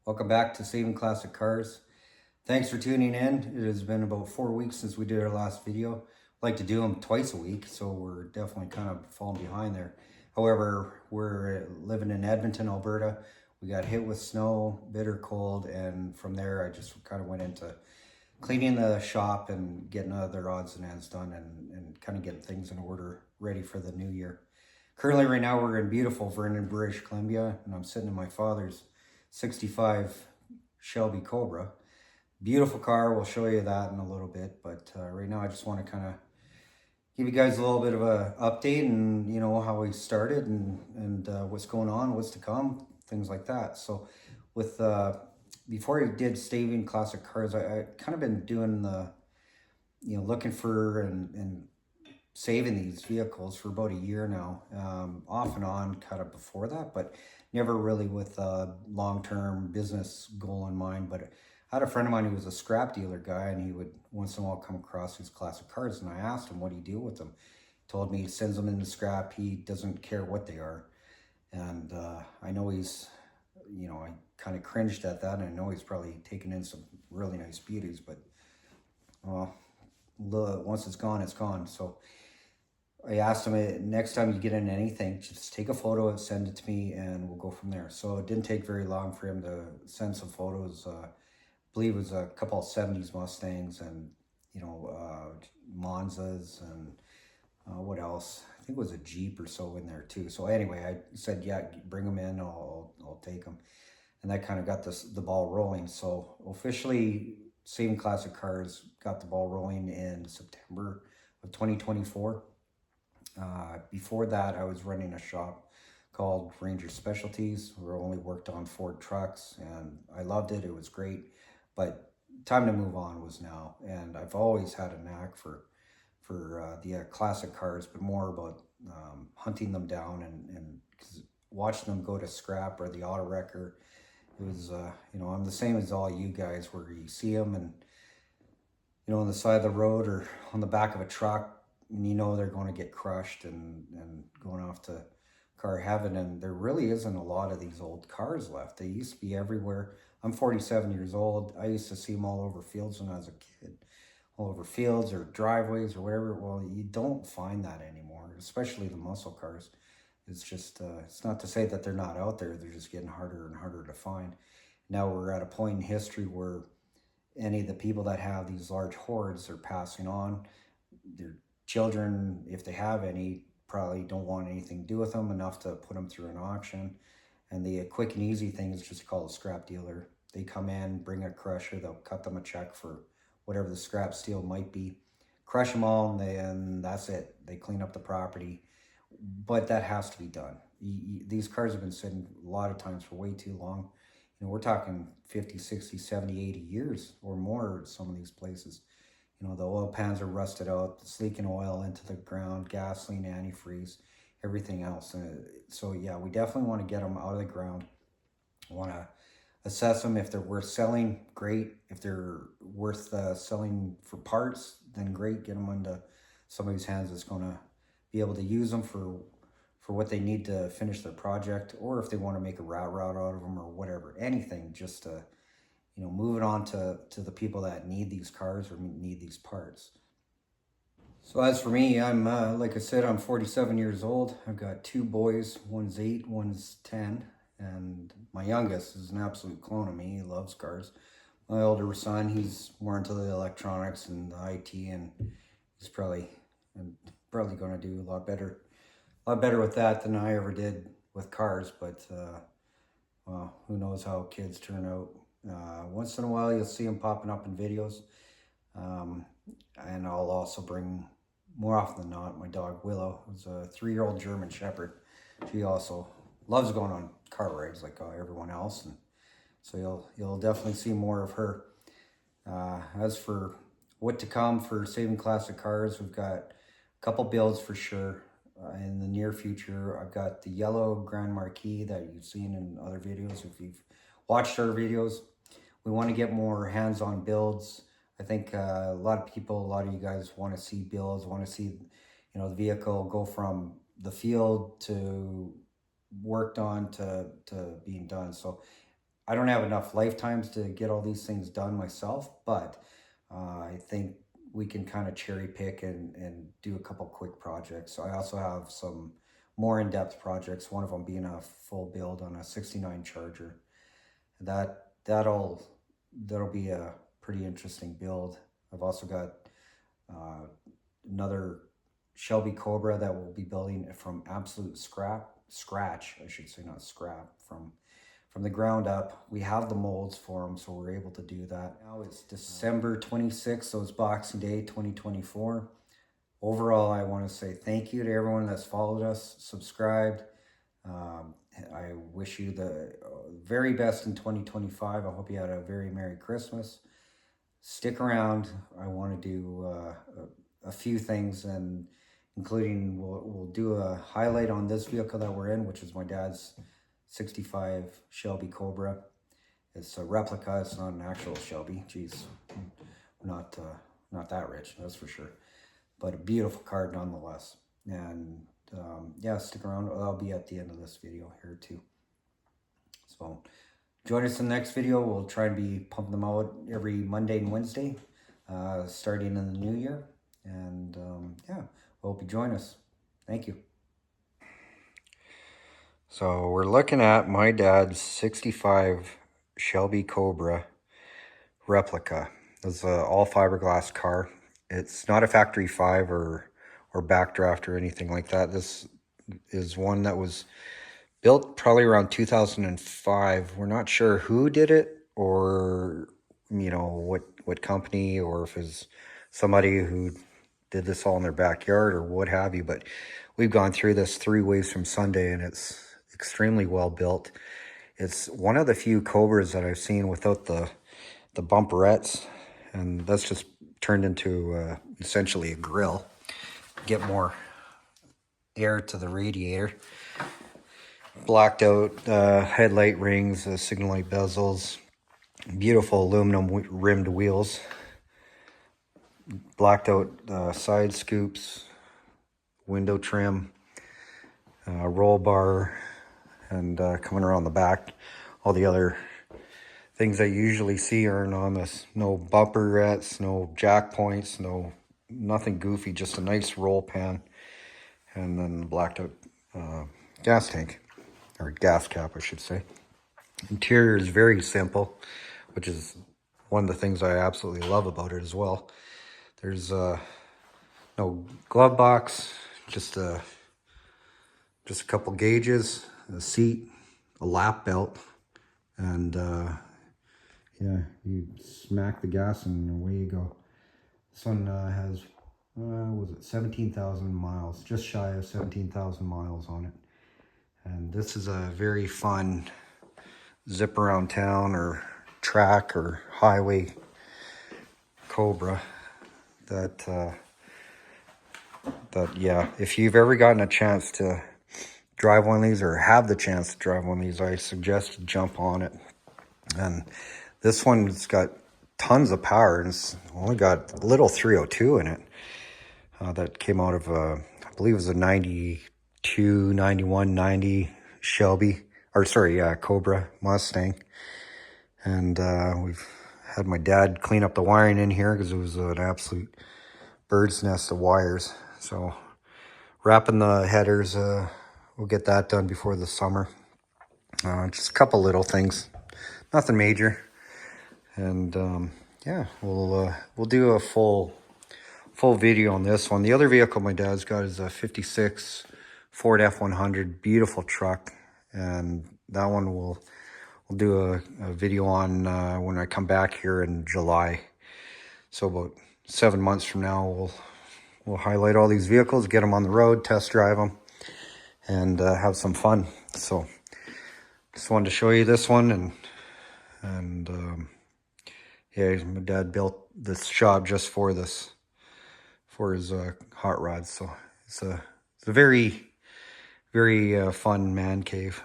Welcome back to Saving Classic Cars. Thanks for tuning in. It has been about 4 weeks since we did our last video. I like to do them twice a week, so we're definitely kind of falling behind there. However, we're living in Edmonton, Alberta. We got hit with snow, bitter cold, and from there I just kind of went into cleaning the shop and getting other odds and ends done and kind of getting things in order, ready for the new year. Currently, right now, we're in beautiful Vernon, British Columbia, and I'm sitting in my father's 65 Shelby Cobra. Beautiful car. We'll show you that in a little bit. But right now, I just want to kind of give you guys a little bit of a update and how we started and what's going on, what's to come, things like that. So with before I did Saving Classic Cars, I kind of been doing the looking for and saving these vehicles for about a year now, off and on kind of before that, but never really with a long-term business goal in mind. But I had a friend of mine who was a scrap dealer guy, and he would once in a while come across these classic cars, and I asked him, what do you do with them? He told me he sends them into scrap. He doesn't care what they are. And I know he's, I kind of cringed at that, and I know he's probably taken in some really nice beauties, but well, once it's gone, it's gone. So I asked him, next time you get in anything, just take a photo and send it to me, and we'll go from there. So it didn't take very long for him to send some photos. I believe it was a couple of 70s Mustangs and, Monzas and what else? I think it was a Jeep or so in there too. So anyway, I said, yeah, bring them in. I'll take them. And that kind of got the ball rolling. So officially, Saving Classic Cars got the ball rolling in September of 2024. Before that, I was running a shop called Ranger Specialties. We only worked on Ford trucks, and I loved it. It was great, but time to move on was now. And I've always had a knack for the classic cars, but more about hunting them down and watching them go to scrap or the auto wrecker. It was, I'm the same as all you guys, where you see them and on the side of the road or on the back of a truck, and they're going to get crushed and going off to car heaven. And there really isn't a lot of these old cars left. They used to be everywhere. I'm 47 years old. I used to see them all over fields when I was a kid, all over fields or driveways or whatever. Well, you don't find that anymore, especially the muscle cars. It's just, it's not to say that they're not out there. They're just getting harder and harder to find. Now we're at a point in history where any of the people that have these large hordes are passing on. Their children, if they have any, probably don't want anything to do with them enough to put them through an auction. And the quick and easy thing is just call a scrap dealer. They come in, bring a crusher, they'll cut them a check for whatever the scrap steel might be, crush them all, and then that's it. They clean up the property. But that has to be done. These cars have been sitting a lot of times for way too long. We're talking 50, 60, 70, 80 years or more at some of these places. The oil pans are rusted out, it's leaking oil into the ground, gasoline, antifreeze, everything else. So yeah, we definitely want to get them out of the ground. We want to assess them. If they're worth selling, great. If they're worth selling for parts, then great. Get them into somebody's hands that's going to be able to use them for what they need to finish their project, or if they want to make a route out of them or whatever, anything, just to move it on to the people that need these cars or need these parts. So as for me, I'm like I said, I'm 47 years old. I've got two boys. One's 8, one's 10, and my youngest is an absolute clone of me. He loves cars. My older son, he's more into the electronics and the IT, and he's probably going to do a lot better with that than I ever did with cars. But well, who knows how kids turn out. Once in a while, you'll see them popping up in videos. And I'll also bring, more often than not, my dog Willow, who's a 3-year-old German Shepherd. She also loves going on car rides like everyone else. And so you'll definitely see more of her. As for what to come for Saving Classic Cars, we've got a couple builds for sure. In the near future, I've got the yellow Grand Marquis that you've seen in other videos. If you've watched our videos, we want to get more hands-on builds. I think a lot of you guys want to see builds, want to see, the vehicle go from the field to worked on to being done. So I don't have enough lifetimes to get all these things done myself, but I think we can kind of cherry pick and do a couple quick projects. So I also have some more in-depth projects, one of them being a full build on a 69 Charger. That'll be a pretty interesting build. I've also got uh, another Shelby Cobra that we'll be building from absolute scratch, I should say, not scrap, from the ground up. We have the molds for them, so we're able to do that. Now it's December 26th, so it's Boxing Day 2024. Overall, I want to say thank you to everyone that's followed us, subscribed. I wish you the very best in 2025. I hope you had a very Merry Christmas. Stick around. I want to do a few things, and including we'll do a highlight on this vehicle that we're in, which is my dad's 65 Shelby Cobra. It's a replica. It's not an actual Shelby. Jeez, not that rich, that's for sure. But a beautiful car nonetheless. And yeah, stick around. I'll be at the end of this video here too. So join us in the next video. We'll try and be pumping them out every Monday and Wednesday, starting in the new year. And yeah, hope you join us. Thank you. So we're looking at my dad's 65 Shelby Cobra replica. It's an all fiberglass car. It's not a factory 5 or backdraft or anything like that. This is one that was built probably around 2005. We're not sure who did it, or what company, or if it's somebody who did this all in their backyard or what have you. But we've gone through this 3 waves from Sunday, and it's extremely well built. It's one of the few Cobras that I've seen without the bumperettes, and that's just turned into essentially a grill. Get more air to the radiator. Blacked out headlight rings, signal light bezels, beautiful aluminum rimmed wheels, blacked out side scoops, window trim, roll bar, and coming around the back, all the other things I usually see aren't on this. No bumperettes, no jack points, nothing goofy, just a nice roll pan, and then the blacked out gas tank, or gas cap, I should say. Interior is very simple, which is one of the things I absolutely love about it as well. There's no glove box, just a couple gauges, a seat, a lap belt, and yeah, you smack the gas and away you go. This one has, was it 17,000 miles, just shy of 17,000 miles on it. And this is a very fun zip around town or track or highway Cobra that yeah, if you've ever gotten a chance to drive one of these or have the chance to drive one of these, I suggest you jump on it. And this one's got tons of power, and it's only got a little 302 in it. That came out of I believe it was a 92, 91, 90 Shelby, or sorry, yeah, Cobra Mustang. And we've had my dad clean up the wiring in here because it was an absolute bird's nest of wires. So wrapping the headers, we'll get that done before the summer. Just a couple little things, nothing major. And yeah, we'll do a full video on this one. The other vehicle my dad's got is a 56 Ford F100, beautiful truck, and that one we'll do a video on when I come back here in July. So about 7 months from now, we'll highlight all these vehicles, get them on the road, test drive them, and have some fun. So just wanted to show you this one, and yeah, my dad built this shop just for this, for his hot rods. So it's a very, very fun man cave.